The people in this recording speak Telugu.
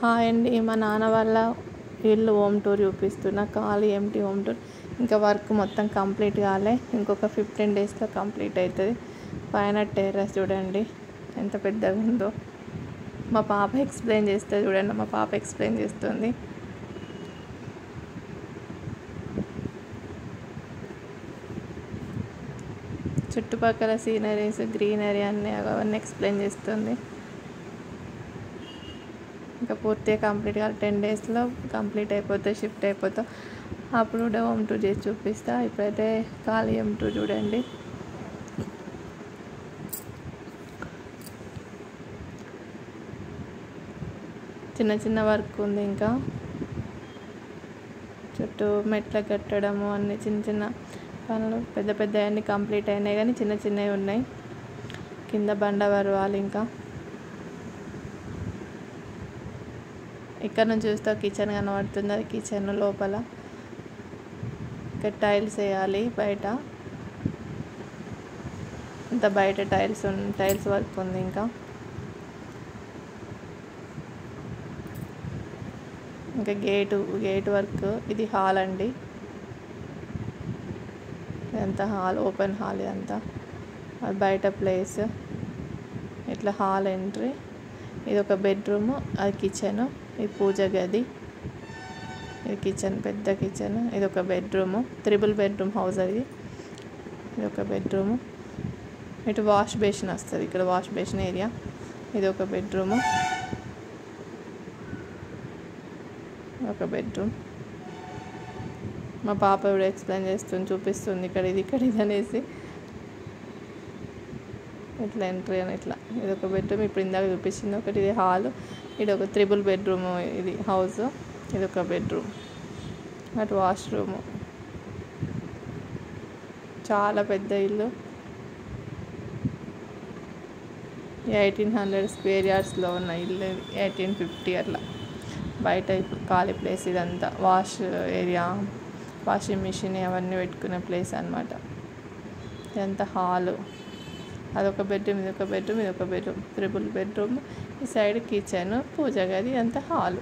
హాయ్ అండి, మా నాన్న వాళ్ళ ఇల్లు హోమ్ టూర్ చూపిస్తున్నా. ఖాళీ ఎంటీ హోమ్ టూర్. ఇంకా వర్క్ మొత్తం కంప్లీట్ కాలే, ఇంకొక 15 డేస్లో కంప్లీట్ అవుతుంది. పైన టెర్రస్ చూడండి ఎంత పెద్దగా ఉందో. మా పాప ఎక్స్ప్లెయిన్ చేస్తే చూడండి, మా పాప ఎక్స్ప్లెయిన్ చేస్తుంది. చుట్టుపక్కల సీనరీస్, గ్రీనరీ అవన్నీ ఎక్స్ప్లెయిన్ చేస్తుంది. ఇంకా పూర్తిగా కంప్లీట్ కాదు, 10 డేస్లో కంప్లీట్ అయిపోతే షిఫ్ట్ అయిపోతాం. అప్పుడు కూడా హోమ్ టూర్ చేసి చూపిస్తా. ఇప్పుడైతే ఖాళీ హోమ్ టూర్ చూడండి. చిన్న చిన్న వర్క్ ఉంది, ఇంకా చుట్టూ మెట్ల కట్టడము, అన్నీ చిన్న చిన్న పనులు. పెద్ద పెద్ద అన్నీ కంప్లీట్ అయినాయి, కానీ చిన్న చిన్నవి ఉన్నాయి. కింద బండ వరవాలి. ఇంకా ఇక్కడ నుంచి చూస్తే కిచెన్ కనబడుతుంది. అది కిచెన్ లోపల. ఇక్కడ టైల్స్ వేయాలి బయట. ఇంత బయట టైల్స్ వర్క్ ఉంది. ఇంకా గేట్ వర్క్. ఇది హాల్ అండి, ఇదంతా హాల్, ఓపెన్ హాల్ ఇదంతా. అది బయట ప్లేస్. ఇట్లా హాల్ ఎంట్రీ. ఇది ఒక బెడ్రూమ్, అది కిచెన్, ఇది పూజ గది. ఇది కిచెన్, పెద్ద కిచెన్. ఇది ఒక బెడ్రూము, 3 బెడ్రూమ్ హౌస్. అది ఇది ఒక బెడ్రూము. ఇటు వాష్ బేసిన్ వస్తుంది, ఇక్కడ వాష్ బేసిన్ ఏరియా. ఇది ఒక బెడ్రూము, ఒక బెడ్రూమ్. మా పాప ఇప్పుడు ఎక్స్ప్లెయిన్ చేస్తుంది, చూపిస్తుంది. ఇక్కడ ఇది అనేసి ఇట్లా ఎంట్రీ అని ఇట్లా. ఇది ఒక బెడ్రూమ్, ఇప్పుడు ఇందాక చూపించింది ఒకటి. ఇది హాల్. ఇది ఒక 3 బెడ్రూమ్ ఇది హౌస్. ఇది ఒక బెడ్రూమ్, అటు వాష్రూము. చాలా పెద్ద ఇల్లు. 1800 స్క్వేర్ యార్డ్స్లో ఉన్న ఇల్లు. 1850 అట్లా. బయట ఇప్పుడు ఖాళీ ప్లేస్ ఇదంతా. వాష్ ఏరియా, వాషింగ్ మిషన్ అవన్నీ పెట్టుకునే ప్లేస్ అన్నమాట. ఇదంతా హాలు. అదొక బెడ్రూమ్, ఇదొక బెడ్రూమ్, ఇదొక బెడ్రూమ్, 3 బెడ్రూమ్. ఈ సైడ్ కిచెన్, పూజ గది, అంతా హాలు.